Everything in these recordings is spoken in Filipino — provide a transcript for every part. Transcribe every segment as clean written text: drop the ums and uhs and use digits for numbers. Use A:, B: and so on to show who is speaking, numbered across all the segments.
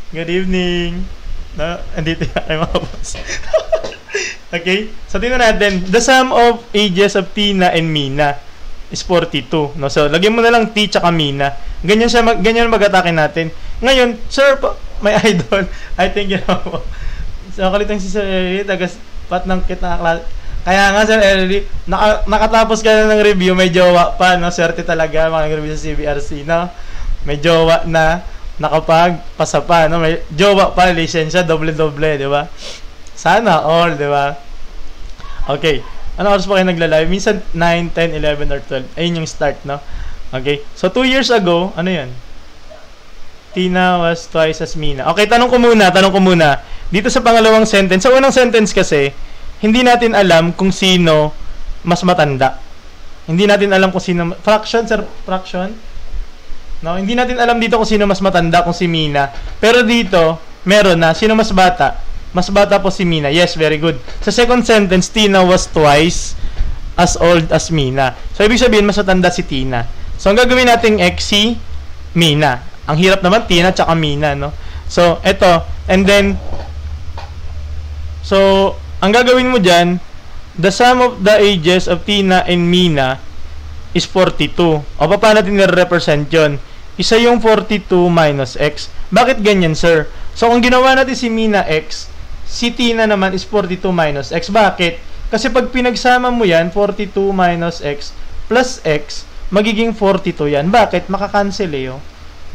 A: Good evening. No, andito yung aking mga boss. Okay? So, tingnan natin. The sum of ages of Tina and Mina is 42. No? So, lagyan mo na lang T tsaka Mina. Ganyan siya, ganyan mag-atake natin. Ngayon, sir, may idol. I think you know. So, kalitang si Sir Eli, tagas pat ng kita. Kaya nga, Sir Eli, nakatapos ka na ng review, may jowa pa, no? Swerte talaga, mga review sa CBRC, no? May jowa na, nakapagpasa pa, no? May jowa pa, lisensya, doble-doble, di ba? Sana all, di ba? Okay. Ano oras pa kayo nagla-live? Minsan 9, 10, 11, or 12. Ayun yung start, no? Okay. So, 2 years ago, ano yan? Tina was twice as Mina. Okay, tanong ko muna. Dito sa pangalawang sentence, sa unang sentence kasi, hindi natin alam kung sino mas matanda. Hindi natin alam kung sino... Fraction, sir? Fraction? No? Hindi natin alam dito kung sino mas matanda, kung si Mina. Pero dito, meron na. Sino mas bata? Mas bata po si Mina. Yes, very good. Sa second sentence, Tina was twice as old as Mina. So, ibig sabihin, mas matanda si Tina. So, ang gagawin natin X si Mina. Ang hirap naman, Tina tsaka Mina, no? So, eto. And then, so, ang gagawin mo dyan, the sum of the ages of Tina and Mina is 42. O, paano natin nire-represent yun? Isa yung 42 minus X. Bakit ganyan, sir? So, kung ginawa natin si Mina X, si Tina naman is 42 minus X. Bakit? Kasi pag pinagsama mo yan, 42 minus X plus X, magiging 42 yan. Bakit? Makakancel eh, oh.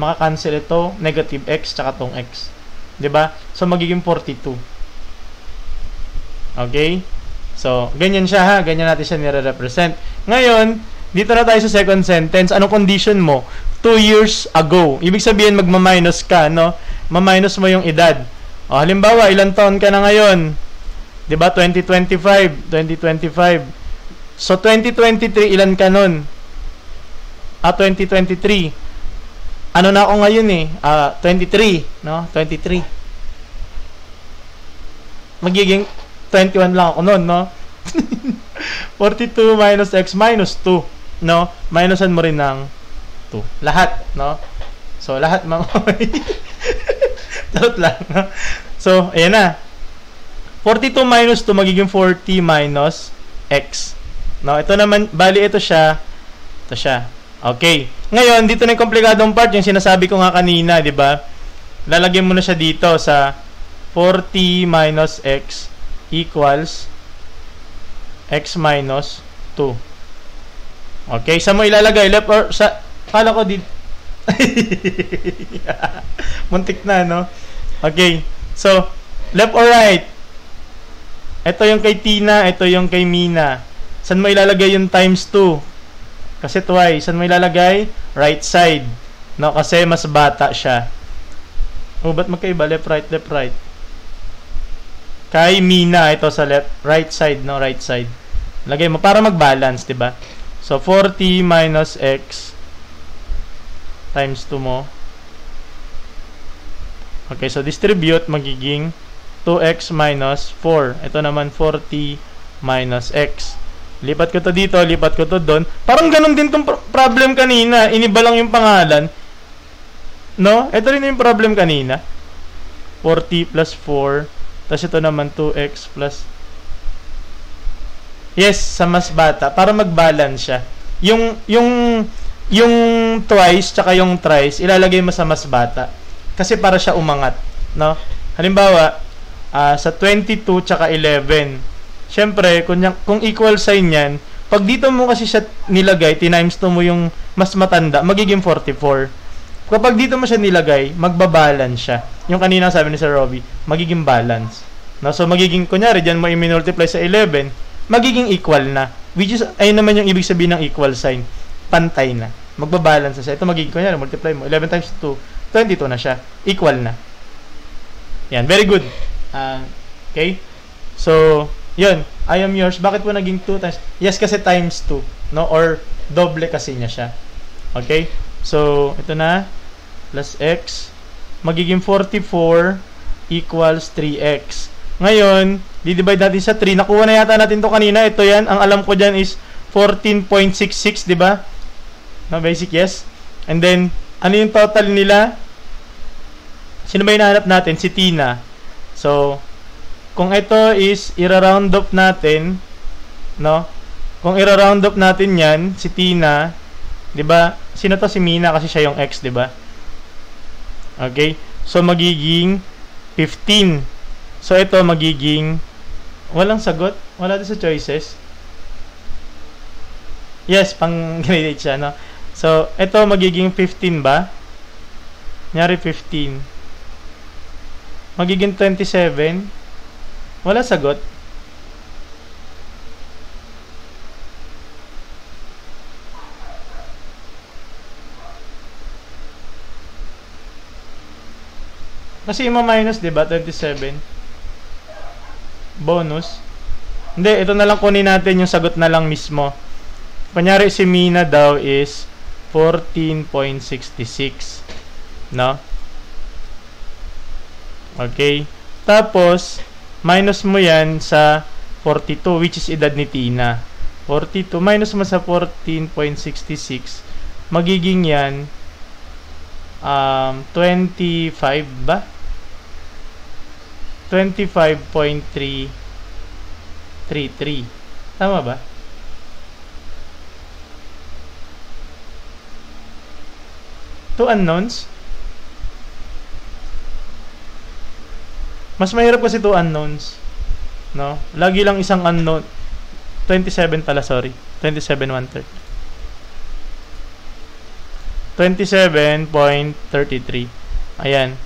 A: Makakancel ito, negative X, tsaka tong X. 'Di ba? So, magiging 42. Okay? So, ganyan siya ha. Ganyan natin siya nire-represent. Ngayon, dito na tayo sa second sentence. Anong condition mo? 2 years ago. Ibig sabihin, magma-minus ka, no? Ma-minus mo yung edad. O, halimbawa, ilang taon ka na ngayon? 'Di ba? 2025. So, 2023, ilan ka nun? 2023. Ano na ako ngayon eh? 23, no? 23. Magiging 21 lang ako noon, no? 42 minus X minus 2, no? Minusan mo rin ng 2. Lahat, no? So, lahat mga Tarot lang, no? So, ayan na. 42 minus 2 magiging 40 minus X. No? Ito naman, bali ito siya. Ito siya. Okay. Ngayon, dito na yung komplikadong part, yung sinasabi ko nga kanina, di ba? Lalagyan mo na siya dito sa 40 minus X equals X minus 2. Okay, saan mo ilalagay? Left or sa... Kala ko dito. Muntik na, no? Okay. So, left or right? Ito yung kay Tina, ito yung kay Mina. Saan mo ilalagay yung times 2? Kasi twice. Saan mo ilalagay? Right side. No? Kasi mas bata siya. O, ba't magkaiba? Left, right. Kay Mina, ito sa left, right side, no? Right side. Lagay mo para mag-balance, diba? So, 40 minus X times 2 mo. Okay, so distribute, magiging 2X minus 4. Ito naman, 40 minus X. Lipat ko to dito, lipat ko to doon. Parang ganun din tong problem kanina. Iniba lang yung pangalan. No? Ito rin yung problem kanina. 40 plus 4. Tapos ito naman 2x plus... Yes, sa mas bata. Para mag-balance siya. Yung twice, tsaka yung thrice, ilalagay mo sa mas bata. Kasi para siya umangat. No? Halimbawa, sa 22 tsaka 11... Siyempre, kung equal sign yan, pag dito mo kasi siya nilagay, times 2 mo yung mas matanda, magiging 44. Kapag dito mo siya nilagay, magbabalance siya. Yung kanina sabi ni Sir Robbie, magiging balance. No? So, magiging, kunyari, dyan mo i-multiply sa 11, magiging equal na. Which is, ayun naman yung ibig sabihin ng equal sign. Pantay na. Magbabalance na siya. Ito magiging, kunyari, multiply mo. 11 times 2, 22 na siya. Equal na. Yan, very good. Okay? So, yun, I am yours. Bakit po naging 2 times? Yes, kasi times 2, no? Or doble kasi niya siya. Okay? So, ito na. Plus x. Magiging 44 equals 3x. Ngayon, di-divide natin sa 3. Nakuha na yata natin to kanina. Ito yan. Ang alam ko dyan is 14.66, di ba? No, basic, yes. And then, ano yung total nila? Sino ba hinahanap natin? Si Tina. So, kung ito is ira-round up natin, no? Kung ira-round up natin 'yan, si Tina, 'di ba? Sino to? Si Mina kasi siya yung ex, 'di ba? Okay? So magiging 15. So ito magiging walang sagot, wala din sa choices. Yes, pang grade siya, no? So ito magiging 15 ba? Nyari 15. Magiging 27. Wala sagot. Kasi ima-minus, 'di ba? 27. Bonus. Hindi, ito na lang kunin natin yung sagot na lang mismo. Kunyari si Mina daw is 14.66. No? Okay. Tapos, minus mo yan sa 42, which is edad ni Tina. 42, minus mo sa 14.66. Magiging yan 25 ba? 25.333. Tama ba? Two unknowns? Mas mahirap kasi two unknowns. No? Lagi lang isang unknown. 27 pala, sorry. 27 1/3. 27.33. Ayan.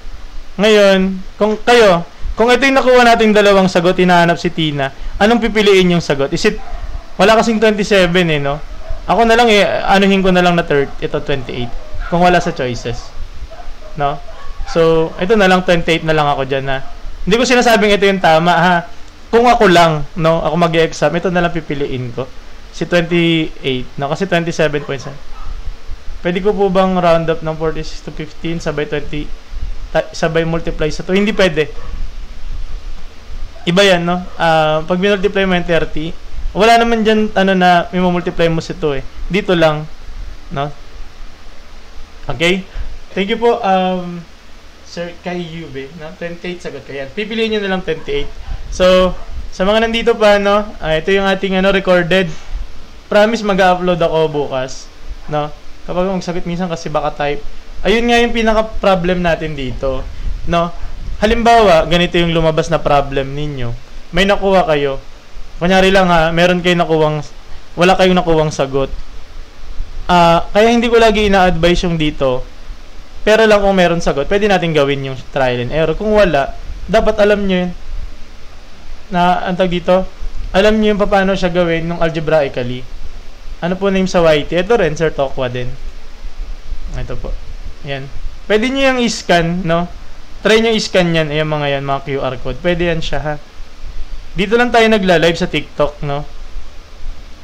A: Ngayon, kung ito yung nakuha nating dalawang sagot, hinahanap si Tina, anong pipiliin yung sagot? Is it, wala kasing 27 eh, no? Ako na lang anuhin ko na lang na 30, ito 28. Kung wala sa choices. No? So, ito na lang, 28 na lang ako dyan, ha? Hindi ko sinasabing ito yung tama, ha? Kung ako lang, no? Ako mag-e-exam, ito na lang pipiliin ko. Si 28, no? Kasi 27.7. Pwede ko po bang round up ng 46 to 15 sabay 20 sabay multiply sa 2? Hindi pwede. Iba yan, no? Pag minultiply mo yung 30, wala naman dyan ano na may multiply mo sa 2 eh. Dito lang, no? Okay? Thank you po, Sir Kai Yube, no? 28 sagot ko yan. Pipiliin nyo na lang 28. So, sa mga nandito pa, no? Ito yung ating recorded. Promise mag-upload ako bukas, no? Kapag magsagot minsan kasi baka type. Ayun nga yung pinaka-problem natin dito, no? Halimbawa, ganito yung lumabas na problem ninyo. May nakuha kayo. Kunyari lang ha, meron kayong nakuwang, wala kayong nakuwang sagot. Kaya hindi ko lagi ina-advise yung dito. Pero lang kung meron sagot, pwede natin gawin yung trial and error. Kung wala, dapat alam nyo yun. Na, antag dito, alam nyo yung paano siya gawin nung algebraically. Ano po name sa YT? Ito rin, Sir Tokwa din. Ito po. Yan. Pwede nyo yung i-scan, no? Try nyo i-scan yan. Ayan mga yan, mga QR code. Pwede yan siya, ha? Dito lang tayo nagla-live sa TikTok, no?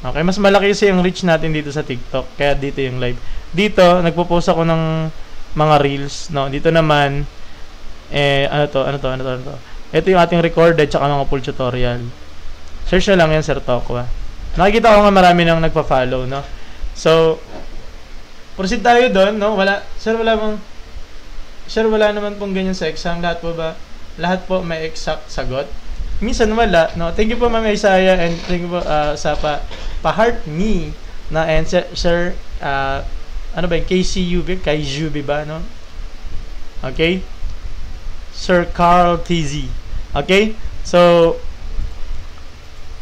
A: Okay, mas malaki kasi yung reach natin dito sa TikTok. Kaya dito yung live. Dito, nagpo-post ako ng mga reels, no? Dito naman, ano to? Ito yung ating recorded tsaka mga full tutorial. Search na lang yan, Sir Tokwa. Nakikita ko nga marami nang nagpa-follow, no? So, proceed tayo doon, no? Sir, wala naman pong ganyan sa exam. Lahat po may exact sagot. Minsan wala, no? Thank you po, Ma'am Isaiah, and thank you po sa pa-heart me, na, and Sir, ano ba yung KCUB? KJUB ba, no? Okay? Sir Carl TZ. Okay? So,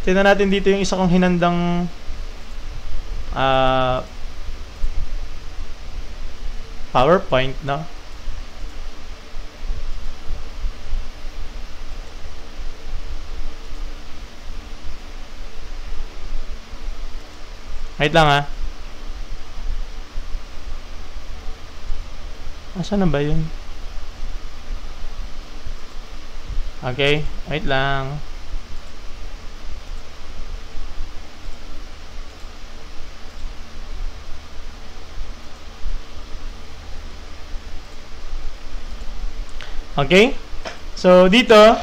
A: tingnan natin dito yung isa kong hinandang PowerPoint, no? Wait lang, ha? Asan na ba yun? Okay, wait lang. Okay? So, dito,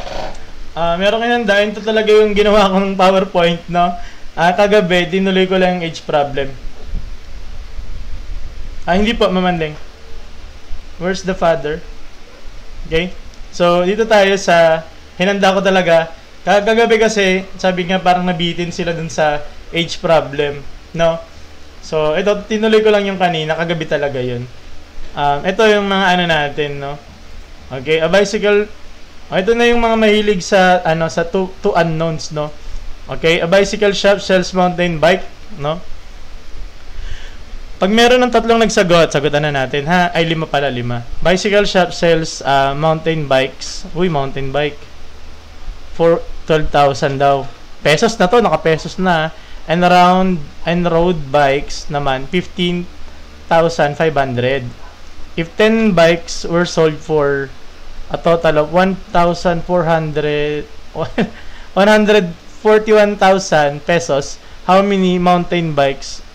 A: meron kayo nandahin. Ito talaga yung ginawa ko ng PowerPoint, no? Kagabi, tinuloy ko lang yung age problem. Hindi po, mamanding. Where's the father? Okay? So, dito tayo sa hinanda ko talaga. Kagabi kasi, sabi nga parang nabitin sila dun sa age problem. No? So, ito, tinuloy ko lang yung kanina. Kagabi talaga yun. Ito yung mga ano natin, no? Okay, a bicycle. Ito na yung mga mahilig sa, sa two unknowns, no? Okay, a bicycle shop sells mountain bike, no? Pag meron ng tatlong nagsagot, sagutan na natin, ha? Ay, 5 pala, 5. Bicycle shop sells mountain bikes. Uy, mountain bike. For 12,000 daw. Pesos na to, naka-pesos na. And road bikes naman, 15,500. If 10 bikes were sold for a total of 141,000 pesos, how many mountain bikes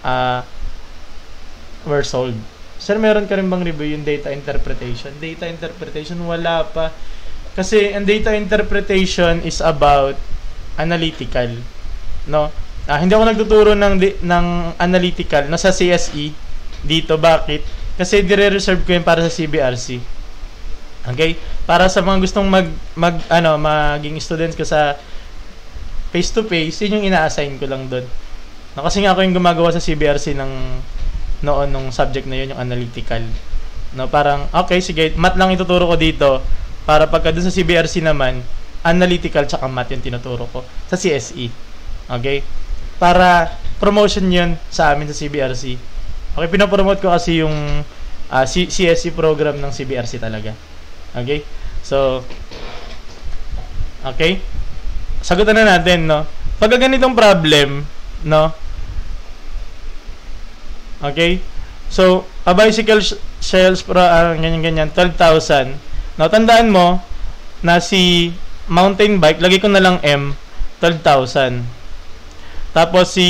A: were sold? Sir, meron ka rin bang review yung data interpretation? Data interpretation, wala pa. Kasi ang data interpretation is about analytical, no? Hindi ako nagtuturo ng analytical no, sa CSE dito. Bakit? Kasi dire-reserve ko yun para sa CBRC. Okay? Para sa mga gustong maging students ko sa face-to-face, yun yung ina-assign ko lang doon. No, kasi nga ako yung gumagawa sa CBRC noon nung subject na yun, yung analytical. No, parang, okay, sige, math lang ituturo ko dito. Para pagka doon sa CBRC naman, analytical tsaka math yung tinuturo ko sa CSE. Okay? Para promotion yun sa amin sa CBRC. Okay, pinapromote ko kasi yung CSE program ng CBRC talaga. Okay? So, okay? Sagutan na natin, no? Pag ganitong problem, no? Okay? So, a bicycle sells ganyan-ganyan, 12,000. Now, tandaan mo na si mountain bike, lagay ko na lang M, 12,000. Tapos si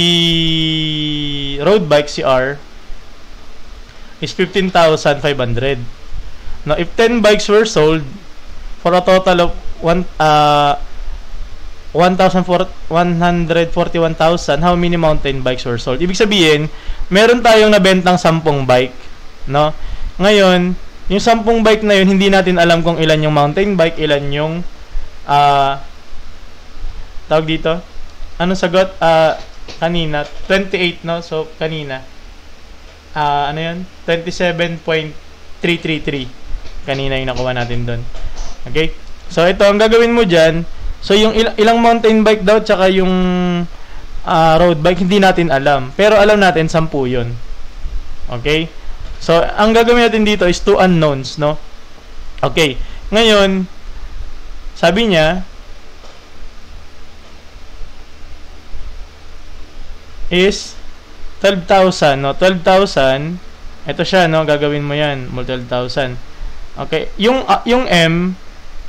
A: road bike, si R, is 15,500. Now, if 10 bikes were sold for a total of 141,000, how many mountain bikes were sold? Ibig sabihin, meron tayong nabentang 10 bike, no? Ngayon, yung 10 bike na yun, hindi natin alam kung ilan yung mountain bike, ilan yung tawag dito. Anong sagot? Kanina 28, no? So kanina ano yun? 27.333 kanina yung nakuha natin doon. Okay? So ito, ang gagawin mo dyan, so yung ilang mountain bike daw tsaka yung road bike, hindi natin alam. Pero alam natin 10 yun. Okay? So ang gagawin natin dito is 2 unknowns, no? Okay. Ngayon, sabi niya is 12,000, no? 12,000, ito siya, no? Gagawin mo yan, 12,000. Okay, yung M,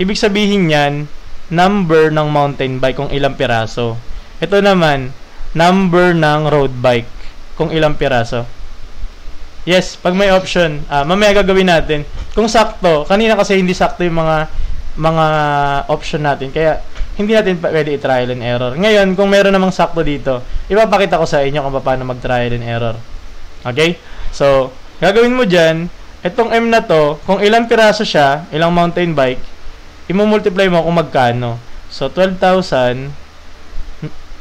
A: ibig sabihin yan, number ng mountain bike kung ilang piraso. Ito naman, number ng road bike kung ilang piraso. Yes, pag may option, mamaya gagawin natin. Kung sakto, kanina kasi hindi sakto yung mga option natin, kaya hindi natin pwede i-trial and error. Ngayon, kung meron namang sakto dito, ipapakita ko sa inyo kung paano mag-trial and error. Okay? So, gagawin mo dyan, itong M na to, kung ilang piraso siya, ilang mountain bike, i-multiply mo kung magkano. So, 12,000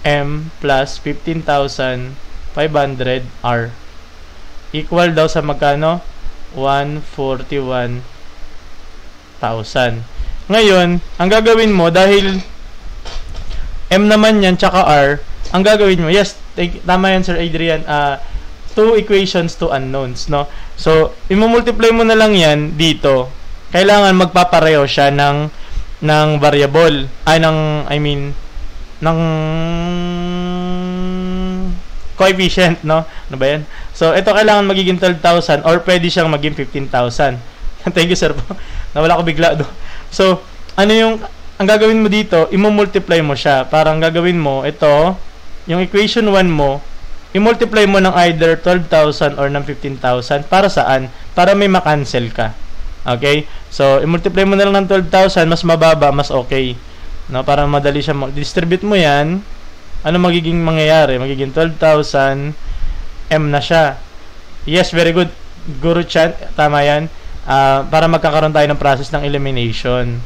A: M plus 15,500 R equal daw sa magkano? 141,000. Ngayon, ang gagawin mo, dahil M naman yan, tsaka R, ang gagawin mo, yes, tama yan, Sir Adrian, 2 equations, 2 unknowns, no? So, i-multiply mo na lang yan dito. Kailangan magpapareho siya ng variable, ng coefficient, no? Ano ba yan? So, ito kailangan magiging 12,000 or pwede siyang maging 15,000. Thank you, sir. Nawala ko bigla do. So, ang gagawin mo dito, i-multiply mo siya. Parang gagawin mo, ito, yung equation 1 mo, i-multiply mo ng either 12,000 or ng 15,000. Para saan? Para may makancel ka. Okay? So, i-multiply mo na lang ng 12,000, mas mababa, mas okay. No? Para madali siya. Distribute mo yan. Ano magiging mangyayari? Magiging 12,000 M na siya. Yes, very good. Guru Chan, tama yan. para magkakaroon tayo ng process ng elimination.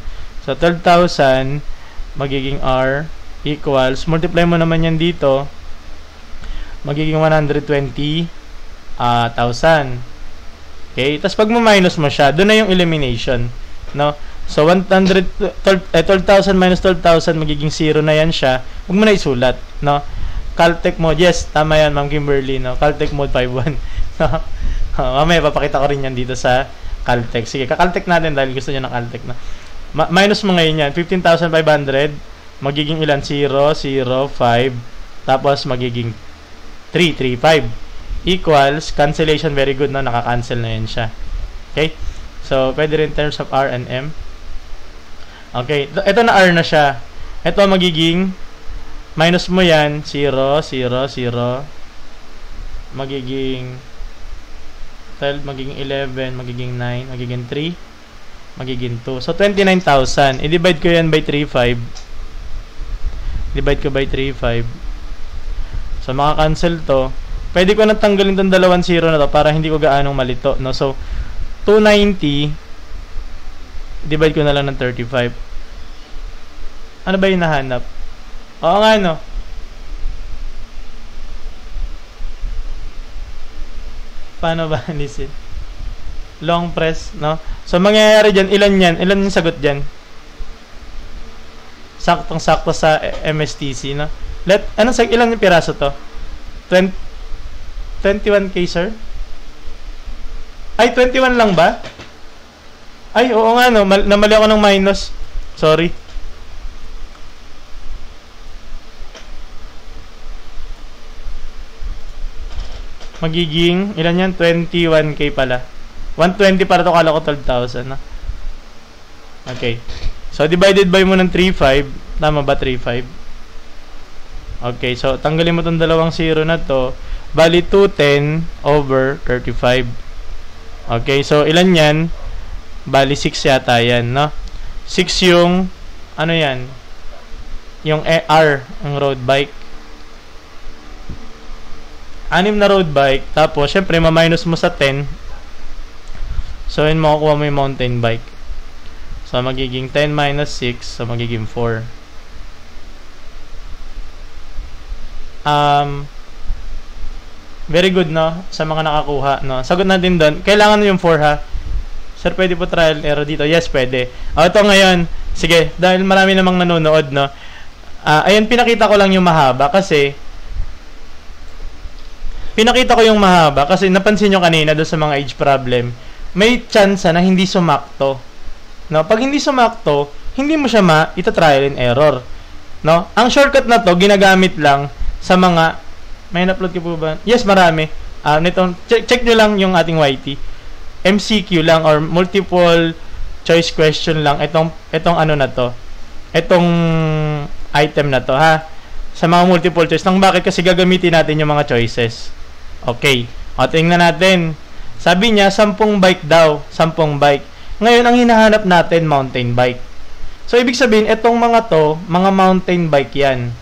A: So, 12,000 magiging R equals, multiply mo naman yan dito, magiging 120,000. Okay? Tapos pag mo-minus mo siya, doon na yung elimination. No? So, 12,000 minus 12,000 magiging 0 na yan siya. Huwag mo na isulat. No? Caltech mode. Yes, tama yan, Ma'am Kimberly. No? Caltech mode 5.1. No? Mamaya, papakita ko rin yan dito sa Caltech. Sige, kakaltech natin dahil gusto nyo ng Caltech. No? Minus mo ngayon yan. 15,500. Magiging ilan? 0, 0, 5. Tapos, magiging 3, 3, 5. Equals, cancellation, very good, no? Naka-cancel na yan siya. Okay? So, pwede rin in terms of R and M. Okay, ito na R na siya. Ito magiging, minus mo yan, 0, 0, 0. Magiging 12, magiging 11, magiging 9, magiging 3, magiging 2. So, 29,000. I-divide ko yan by 3,5. Divide ko by 3,5. So, maka-cancel to. Pwede ko nang tanggalin itong dalawang 0 na to para hindi ko gaanong malito, no? So, 290 divide ko na lang ng 35. Ano ba yung nahanap? Oo nga, no? Paano ba nisin? Long press, no? So, mangyayari dyan, ilan yan? Ilan yung sagot dyan? Saktong-sakto sa MSTC, no? Ilan yung piraso to? 21K, sir? Ay, 21 lang ba? Ay, oo nga, no? Namali ako ng minus. Sorry. Magiging, ilan yan? 21K pala. 120 para to, kala ko 12,000, no? Okay. So, divided by mo ng 3,5. Tama ba, 3,5? Okay, so, tanggalin mo tong dalawang 0 na to. Bali, 210 over 35. Okay, so ilan yan? Bali 6 yata yan, no? 6 yung ano yan? Yung R, ang road bike. 6 na road bike, tapos syempre ma-minus mo sa 10. So yun, makukuha mo yung mountain bike. So magiging 10 minus 6, so magiging 4. Very good, no? Sa mga nakakuha, no? Sagot natin doon. Kailangan yung 4, ha? Sir, pwede po trial error dito? Yes, pwede. Ito ngayon. Sige, dahil marami namang nanonood, no? Ayan, pinakita ko lang yung mahaba kasi napansin nyo kanina doon sa mga age problem, may chance na hindi sumakto. No? Pag hindi sumakto, hindi mo siya ita-trial and error. No? Ang shortcut na to, ginagamit lang sa mga may na-upload ko po ba? Yes, marami. Check nyo lang yung ating YT. MCQ lang or multiple choice question lang. Itong ano na to. Itong item na to, ha? Sa mga multiple choice lang. Bakit? Kasi gagamitin natin yung mga choices. Okay. O, tingnan natin. Sabi niya, 10 bike daw. 10 bike. Ngayon, ang hinahanap natin, mountain bike. So, ibig sabihin, itong mga to, mga mountain bike yan.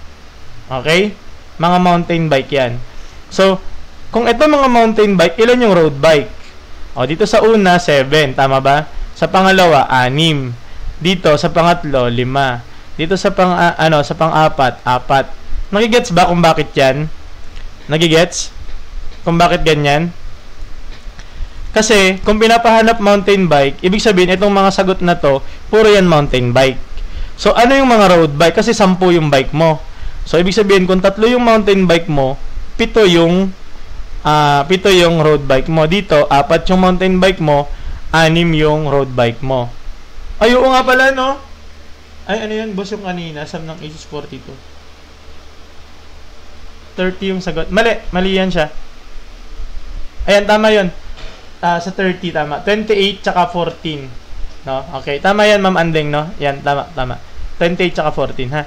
A: Okay? Mga mountain bike yan. So, kung ito mga mountain bike, ilan yung road bike? O, dito sa una, 7. Tama ba? Sa pangalawa, 6. Dito, sa pangatlo, 5. Dito sa pang-apat, 4. Nagigets ba kung bakit yan? Nagigets? Kung bakit ganyan? Kasi, kung pinapahanap mountain bike, ibig sabihin, itong mga sagot na to, puro yan mountain bike. So, ano yung mga road bike? Kasi 10 yung bike mo. So, ibig sabihin, kung 3 yung mountain bike mo, 7 yung road bike mo. Dito, 4 yung mountain bike mo, 6 yung road bike mo. Ay, oo nga pala, no? Ay, ano yan? Boss yung kanina, Sam ng Asus 42. 30 yung sagot. Mali yan siya. Ayan, tama yun. Sa 30, tama. 28 tsaka 14. No? Okay, tama yan, Ma'am Andeng, no? Yan, tama. 28 tsaka 14, ha?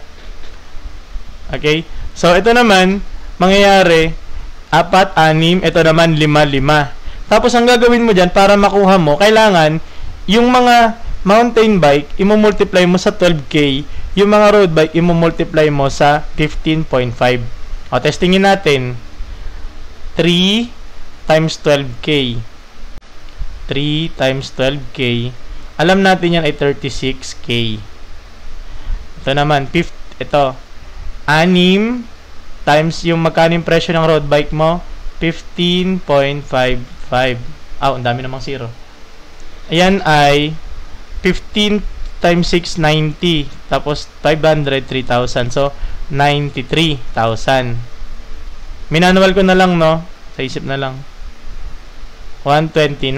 A: Okay? So, ito naman, mangyayari, 4, 6, ito naman, 5, 5. Tapos, ang gagawin mo dyan, para makuha mo, kailangan, yung mga mountain bike, imumultiply mo sa 12K, yung mga road bike, imumultiply mo sa 15.5. O, testingin natin. 3 times 12K. 3 times 12K. Alam natin yan ay 36K. Ito naman, ito. 6 times yung magkano yung presyo ng road bike mo? 15.55. Ang dami namang zero. Ayan ay 15 times 6, 90. Tapos 500, 3,000. So, 93,000. Minanual ko na lang, no? Sa isip na lang. 129.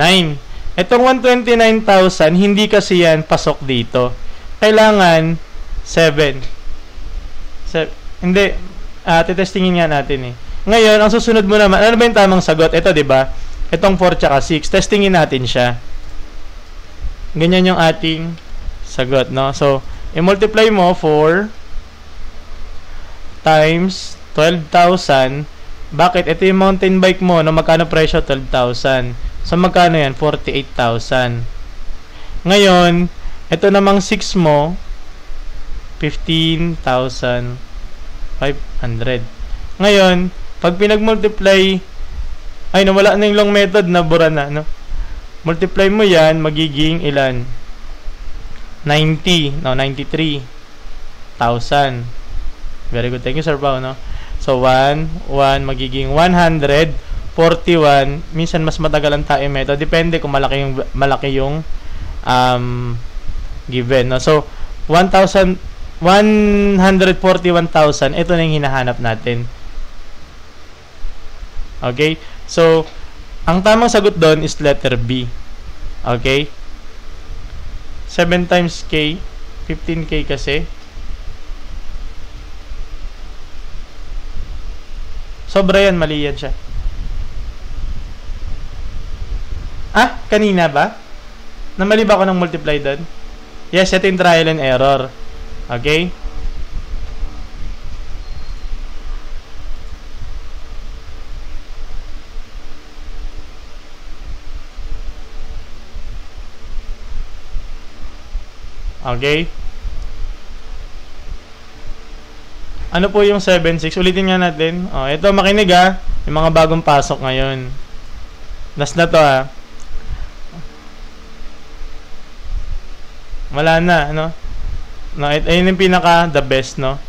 A: Itong 129,000, hindi kasi yan pasok dito. Kailangan 7. Hindi. Titestingin nga natin eh. Ngayon, ang susunod mo naman, ano ba yung tamang sagot? Ito, di ba? Itong 4 tsaka 6. Testingin natin siya. Ganyan yung ating sagot, no? So, i-multiply mo 4 times 12,000. Bakit? Ito yung mountain bike mo, no? Magkano presyo? 12,000. So, magkano yan? 48,000. Ngayon, ito namang 6 mo, 15,500. Ngayon, pag pinag-multiply, ay, nawala na yung long method, nabura na, no? Multiply mo yan, magiging ilan? 90. No, 93,000. Very good. Thank you, Sir Pao, no? So, 1, magiging 141. Minsan, mas matagal ang tayo method. Depende kung malaki yung given, no? So, 141,000. Ito na yung hinahanap natin. Okay? So, ang tamang sagot doon is letter B. Okay? 7 times K, 15K kasi. Sobra yan, mali yan siya. Kanina ba? Namali ba ako ng multiply doon? Yes, ito yung trial and error. Okay? Okay? Ano po yung 7.6? Ulitin nga natin. Ito, makinig yung mga bagong pasok ngayon. Last na to Wala na, no? Ayun yung pinaka the best, no?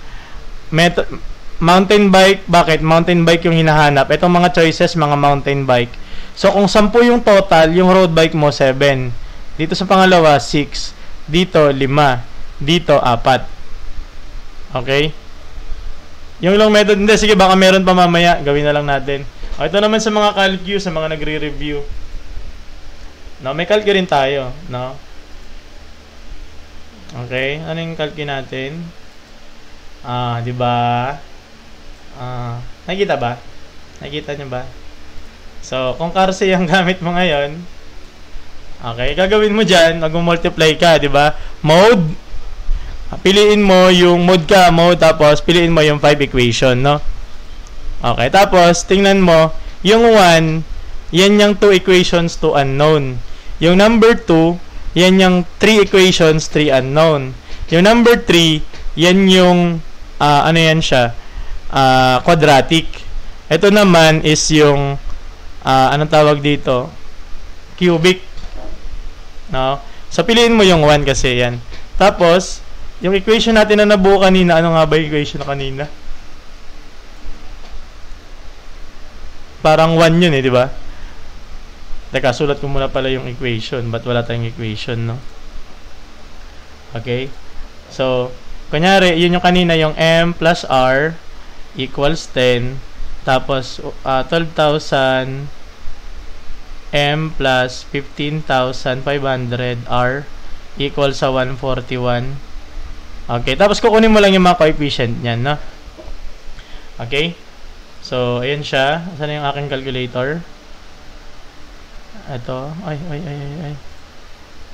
A: Mountain bike, bakit? Mountain bike yung hinahanap. Itong mga choices, mga mountain bike. So, kung 10 yung total, yung road bike mo, 7. Dito sa pangalawa, 6. Dito, 5. Dito, 4. Okay? Yung long method, hindi. Sige, baka meron pa mamaya. Gawin na lang natin. Ito naman sa mga calcu, sa mga nagre-review. No, may calcu rin tayo. No? Okay? Ano yung calcu natin? Di ba? Nakikita ba? Nakikita nyo ba? So, kung Carse yung gamit mo ngayon, okay, gagawin mo dyan, mag-multiply ka, di ba? Mode, piliin mo yung mode ka, mode, tapos piliin mo yung 5 equation, no? Okay, tapos, tingnan mo, yung 1, yan yung 2 equations, 2 unknown. Yung number 2, yan yung 3 equations, 3 unknown. Yung number 3, yan yung, ano yan siya? Quadratic. Ito naman is yung, anong tawag dito? Cubic. No? So, piliin mo yung 1 kasi yan. Tapos, yung equation natin na nabuo kanina, ano nga ba yung equation na kanina? Parang 1 yun di ba? Teka, sulat ko muna pala yung equation. Ba't wala tayong equation, no? Okay? So, kunyari, yun yung kanina, yung M plus R equals 10. Tapos, 12,000 M plus 15,500 R equals sa 141. Okay, tapos kukunin mo lang yung mga coefficient niyan, no? Okay? So, ayan siya. Saan yung aking calculator? Ito. Ay.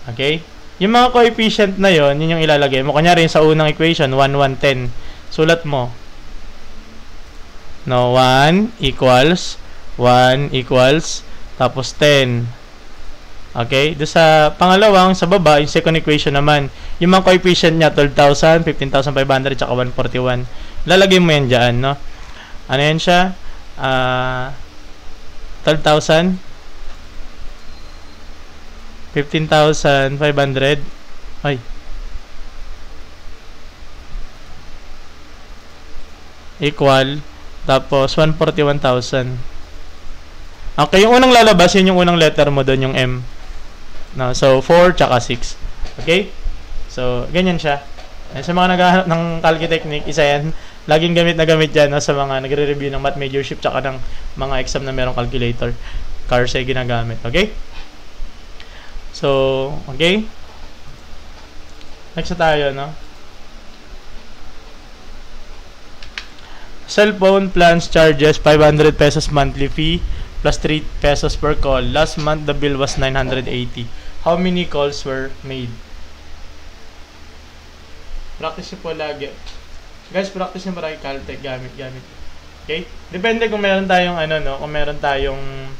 A: Okay? Yung mga coefficient na yon, yun yung ilalagay mo. Kunyari, sa unang equation, 1, 1, 10. Sulat mo. No, 1 equals, tapos 10. Okay? Doon sa pangalawang, sa baba, yung second equation naman, yung mga coefficient niya, 12,000, 15,500, tsaka 141. Lalagay mo yan dyan, no? Ano yan siya? 12,000. 15,500. Ay. Equal. Tapos, 141,000. Okay, yung unang lalabas, yun yung unang letter mo doon, yung M. No, so, 4 tsaka 6. Okay? So, ganyan siya. Sa mga naghahanap ng calculus technique, isa yan. Laging gamit na gamit yan, no, sa mga nagre-review ng math majorship tsaka ng mga exam na merong calculator. Cars ay ginagamit. Okay? So, okay? Next na tayo, no? Cellphone plans charges 500 pesos monthly fee plus 3 pesos per call. Last month, the bill was 980. How many calls were made? Practice nyo po lagi. Guys, practice nyo marami caltech gamit. Okay? Depende kung meron tayong ano, no? Kung meron tayong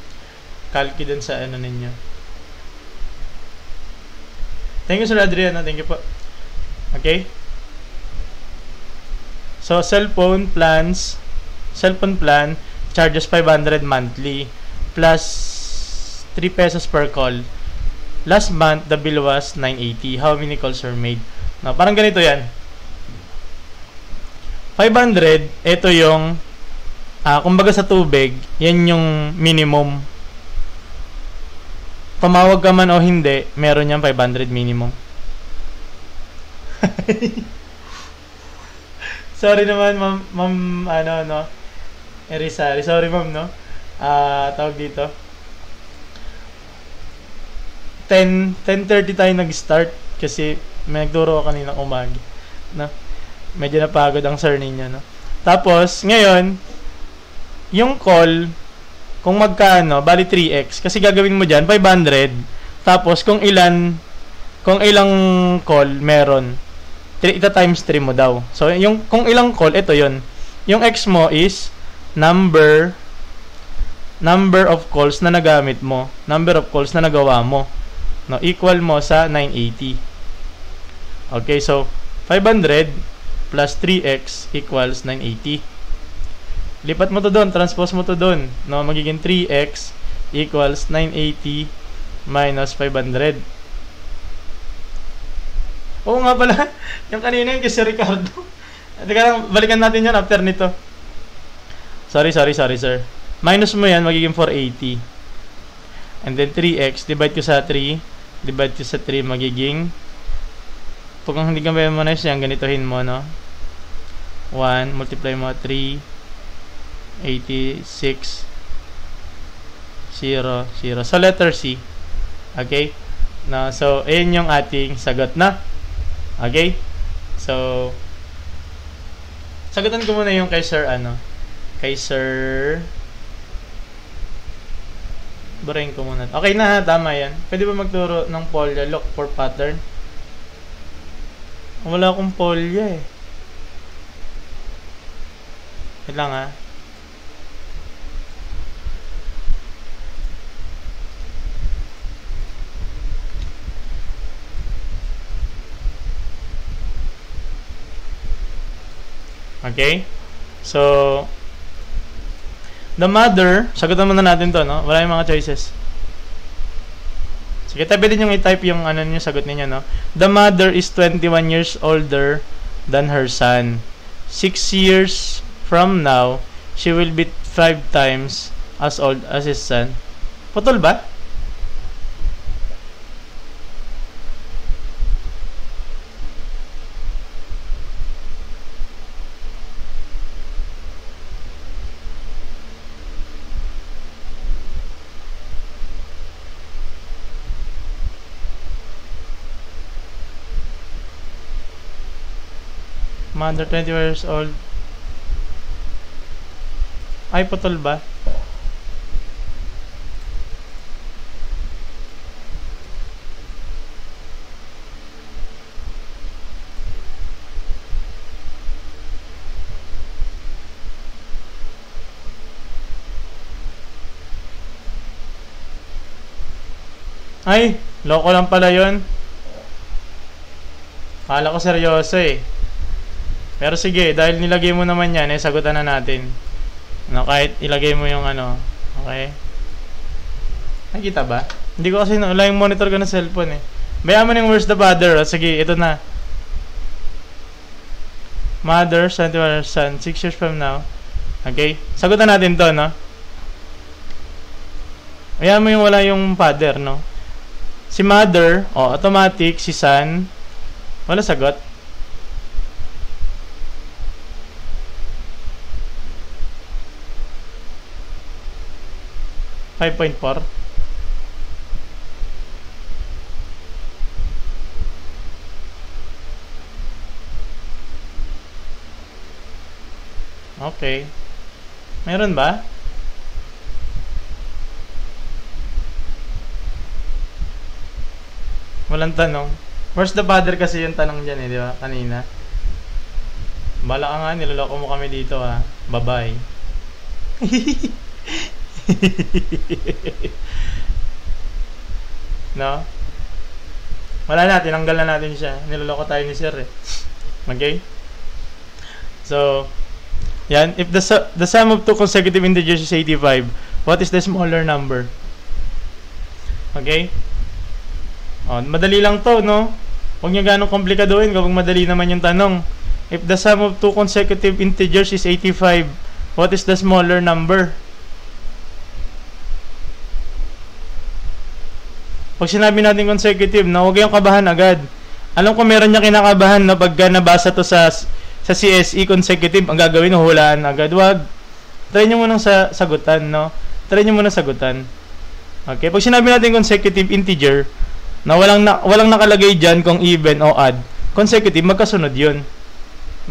A: calci dun sa ano ninyo. Thank you, Sir Adrian. Thank you po. Okay? So, cellphone plan charges 500 monthly plus 3 pesos per call. Last month, the bill was 980. How many calls were made? No, parang ganito yan. 500, ito yung kumbaga sa tubig, yan yung minimum. Tumawag ka man o hindi, meron yan 500 minimum. Sorry naman, ma'am, Erisari. Sorry, ma'am, no? Tawag dito. 10:30 tayo nag-start kasi may nagturo ako kanina umaga. No? Medyo napagod ang sir ninyo, no? Tapos, ngayon, yung call, kung magkano, bali 3x. Kasi gagawin mo dyan, 500. Tapos, kung ilang call meron, ita times 3 mo daw. So, kung ilang call, ito yon. Yung x mo is number of calls na nagamit mo, number of calls na nagawa mo. No, equal mo sa 980. Okay, so 500 plus 3x equals 980. Lipat mo to doon, transpose mo to doon. No, magiging 3x equals 980 minus 500. Oo nga pala, yung kanina yung kasi Ricardo. Teka lang, balikan natin yan after nito. Sorry, sir. Minus mo yan, magiging 480. And then 3x, divide ko sa 3. Divide ko sa 3, magiging... Pag hindi ka memorize yan, ganitohin mo, no? 1, multiply mo, 3, 86, 0, 0. So, letter C. Okay? No, so, ayan yung ating sagot na. Okay? So, sagutan ko muna yung kay Sir, kay Sir... Burahin ko muna. Okay na, tama yan. Pwede ba magturo ng polya? Look for pattern. Wala akong polya eh. Wait lang ha. Okay? So, the mother, sagutan muna natin to, no? Wala yung mga choices. Sige, tabi din yung i-type yung yung sagot niya, no? The mother is 21 years older than her son. 6 years from now, she will be 5 times as old as his son. Putol ba? Mother 20 years old. Ay, putol ba? Ay, loko lang pala yun. Kala ko seryoso eh. Pero sige, dahil nilagay mo naman yan, sagutan na natin. Kahit ilagay mo yung okay? Nakikita ba? Hindi ko kasi wala yung monitor ko ng cellphone eh. Bayaan mo yung where's the father. Sige, ito na. Mother, son, 6 years from now. Okay? Sagutan natin to, no? Bayaan mo yung wala yung father, no? Si mother, automatic. Si son, wala sagot. 5.4. Okay. Meron ba? Walang tanong. Where's the father kasi yung tanong dyan eh, di ba? Kanina. Bala ka nga, niloloko mo kami dito ha. Bye-bye. No? Wala na, tinanggal na natin siya. Niloloko tayo ni sir eh. Okay? So, yan. If the sum of two consecutive integers is 85, what is the smaller number? Okay? Madali lang to, no? Huwag nyo ganong komplikaduhin kapag madali naman yung tanong. If the sum of two consecutive integers is 85, what is the smaller number? Pag sinabi natin consecutive, no, huwag kayong kabahan agad. Alam ko meron niya kinakabahan na pagka nabasa to sa CSE consecutive, ang gagawin, huhulaan agad. Wag. Try nyo munang sagutan, no? Try nyo munang sagutan. Okay? Pag sinabi natin consecutive integer, na walang nakalagay dyan kung even o odd, consecutive, magkasunod yun.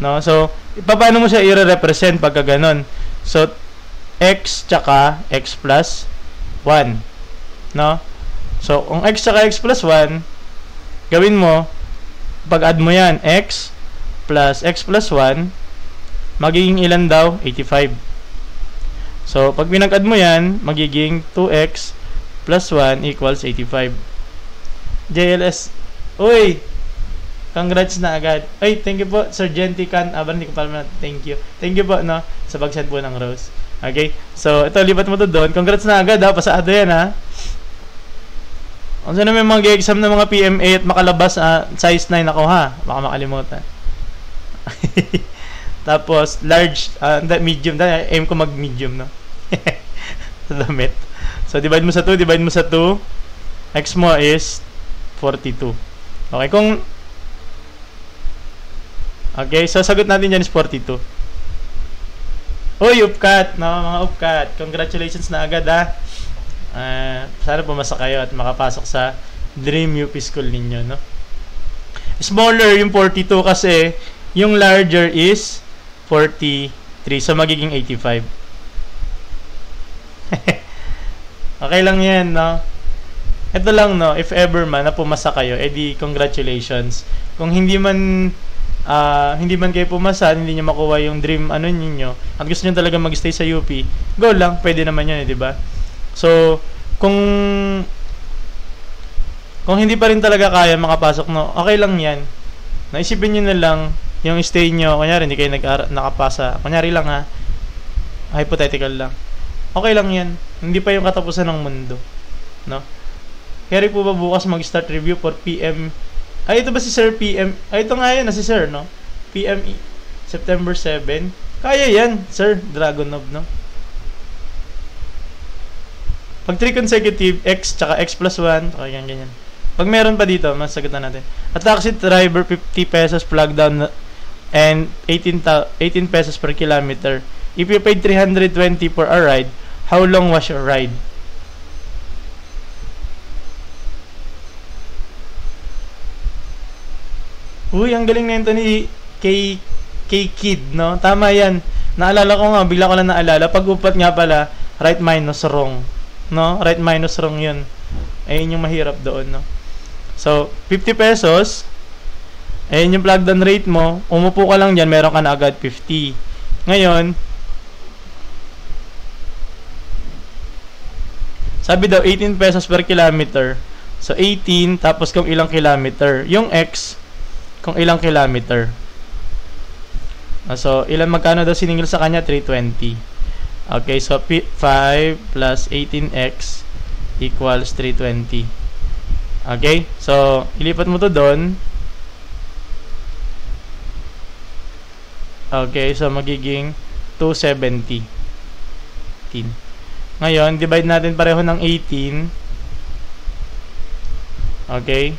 A: No? So, paano mo siya i-represent pagka ganon? So, x tsaka x plus 1. No? So, kung x tsaka x plus 1, gawin mo, pag-add mo yan, x plus 1, magiging ilan daw? 85. So, pag pinag-add mo yan, magiging 2x plus 1 equals 85. JLS, uy! Congrats na agad. Ay, thank you po, Sir Gentican. Hindi ko pala thank you. Thank you po, no? Sa pag-send po ng rose. Okay? So, ito, lipat mo to doon. Congrats na agad, ha? Pasado yan, ha? Kung saan may mga exam ng mga PMA at makalabas, size 9 ako, ha? Baka makalimutan. Tapos, large, medium. Aim ko mag-medium, no? Sa damit. So, divide mo sa 2, divide mo sa 2. X mo is 42. Okay, okay, so sagot natin dyan is 42. Uy, upcat, no? Mga upcat. Congratulations na agad, ha? Sana pumasa kayo at makapasok sa Dream UP School ninyo, no? Smaller yung 42 kasi yung larger is 43. So, magiging 85. Okay lang yan, no? Ito lang, no? If ever man na pumasa kayo, edi congratulations. Kung hindi man kayo pumasa, hindi nyo makuha yung dream ninyo, at gusto nyo talaga mag-stay sa UP, go lang, pwede naman yun, di ba? So, kung hindi pa rin talaga kaya makapasok, no, okay lang yan. Naisipin nyo na lang yung stay nyo, kunyari hindi kayo nakapasa, kunyari lang ha, hypothetical lang, okay lang yan, hindi pa yung katapusan ng mundo, no? Kaya po ba bukas mag-start review for PM? Ay, ito ba si Sir PM? Ay, ito nga yan, si Sir, no? PME, September 7. Kaya yan, Sir Dragonov, no? Pag 3 consecutive, x tsaka x plus 1, okay, ganyan. Pag meron pa dito, masagutan natin. At taxi driver, 50 pesos plug down and 18 pesos per kilometer. If you paid 320 for a ride, how long was your ride? Uy, ang galing na ito ni K-Kid, no? Tama yan. Naalala ko nga, bigla ko lang naalala. Pag upat nga pala, right minus wrong. No? Right minus wrong yun. Ayun yung mahirap doon, no? So, 50 pesos. Ayun yung plug down rate mo. Umupo ka lang dyan, meron ka na agad 50. Ngayon, sabi daw, 18 pesos per kilometer. So, 18, tapos kung ilang kilometer. Yung X, kung ilang kilometer. So, magkano daw siningil sa kanya? 320. Okay, so 5 plus 18x equals 320. Okay? So, ilipat mo to doon. Okay, so magiging 270. Ngayon, divide natin pareho ng 18. Okay?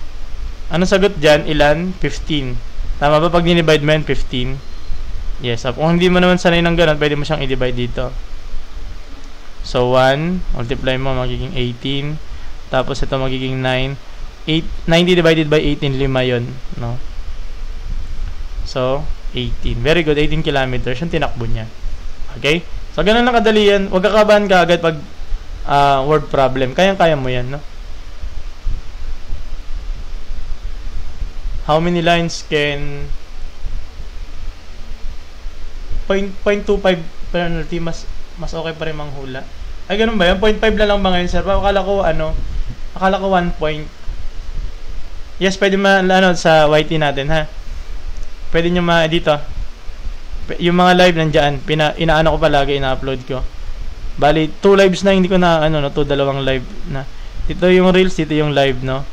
A: Ano sagot dyan? Ilan? 15. Tama ba pag dinivide mo yan? 15. Yes. Kung hindi mo naman sanay ng ganun, pwede mo siyang i-divide dito. So, 1. Multiply mo, magiging 18. Tapos, ito magiging 9. 90 divided by 18, 5 yun. No? So, 18. Very good. 18 kilometers yung tinakbo niya. Okay? So, ganun lang kadali yan. Huwag kakabahan ka agad pag word problem. Kayang-kaya mo yan, no? How many lines can 0.25 penalty? Mas okay pa rin manghula. Ay, ganun ba yan? 0.5 na lang ba ngayon, sir? Akala ko 1 point. Yes, pwede sa YT natin, ha? Pwede nyo dito. Yung mga live nandiyan, inaano ko palagi, ina-upload ko. Bali, 2 lives na, hindi ko na, 2 dalawang live na. Dito yung reels, dito yung live, no?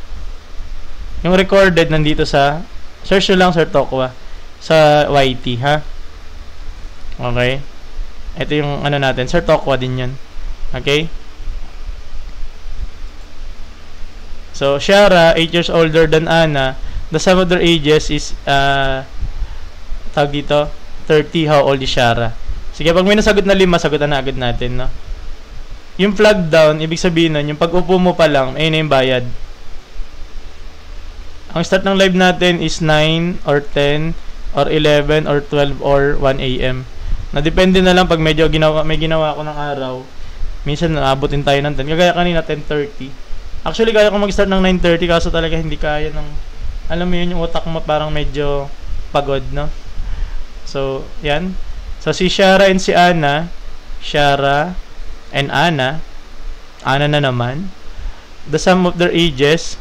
A: Yung recorded nandito sa search nyo lang Sir Tokwa sa YT, ha? Okay? Ito yung natin, Sir Tokwa din yan. Okay? So, Shara, 8 years older than Anna. The sum of their ages is tag dito 30. How old is Shara? Sige, pag may nasagot na 5, sagutan na agad natin, no? Yung flag down, ibig sabihin nun, yung pag-upo mo pa lang, ayun na yung bayad. Ang start ng live natin is 9 or 10 or 11 or 12 or 1 AM. Na depende na lang pag medyo may ginawa ako ng araw. Minsan naabutin tayo ng 10. Kagaya kanina 10:30. Actually kaya ko mag-start ng 9:30 kaso talaga hindi kaya ng, alam mo yun, yung utak mo parang medyo pagod, no? So, yan. So si Shara and si Anna, Shara and Anna na naman. The sum of their ages.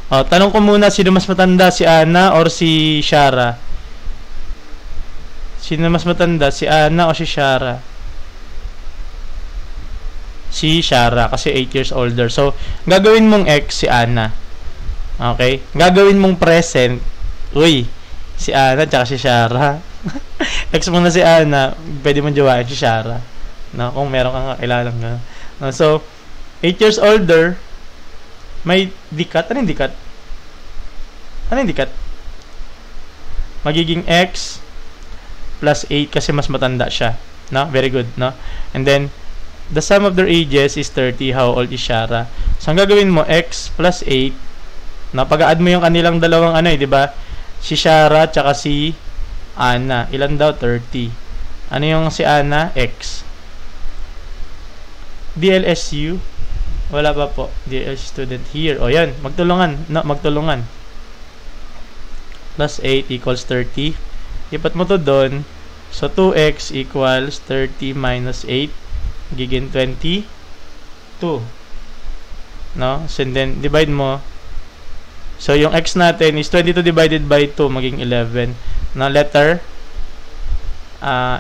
A: Tanong ko muna, sino mas matanda, si Anna or si Shara? Sino mas matanda, si Anna o si Shara? Si Shara, kasi 8 years older. So, gagawin mong X si Anna. Okay? Gagawin mong present, si Anna tsaka si Shara. X mo na si Anna, pwede mong jawain si Shara. No? Kung meron kang kakilalang gano'n. No? So, 8 years older, may dikat. Ano yung dikat? Magiging X plus 8 kasi mas matanda siya. No? Very good, no? And then, the sum of their ages is 30. How old is Shara? So, ang gagawin mo, X plus 8. No? Pag-add mo yung kanilang dalawang di ba? Si Shara tsaka si Anna. Ilan daw? 30. Ano yung si Anna? X. DLSU? Wala pa po. DLSU student here. O yan. Magtulungan. No, magtulungan. Plus 8 equals 30. Ipat mo to doon. So, 2x equals 30 minus 8. Giging 22. No? So, and then, divide mo. So, yung x natin is 22 divided by 2. Maging 11. No? Letter.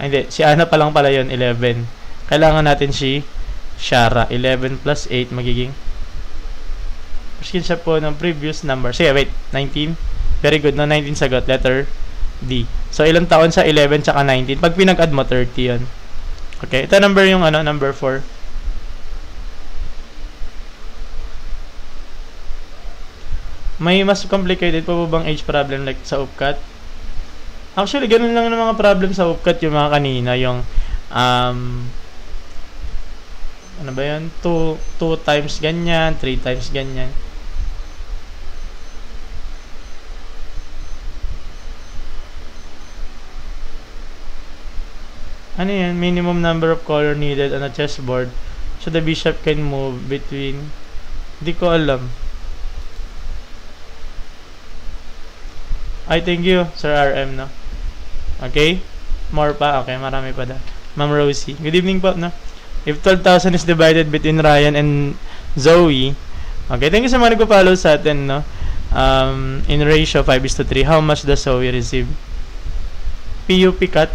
A: Hindi. Si Anna pa lang pala yun. 11. Kailangan natin si Shara. 11 plus 8 magiging screenshot po ng previous number. Sige, wait. 19. Very good. No? 19 sagot. Letter D. So, ilang taon sa 11 tsaka 19? Pag pinag-add mo, 30 yun. Okay. Ito number yung number 4. May mas complicated pa po bang age problem like sa UPCAT? Actually, ganun lang ng mga problem sa UPCAT yung mga kanina. Yung ano ba yun? 2 times ganyan, 3 times ganyan. Ano yan? Minimum number of color needed on a chessboard so the bishop can move between. Hindi ko alam. Ay, thank you, Sir RM, no? Okay? More pa? Okay, marami pa da. Ma'am Rosie. Good evening po, no? If 12,000 is divided between Ryan and Zoe, okay, thank you sa mga nagpa-follow sa atin, no? In ratio 5:3, how much does Zoe receive? PUP cut?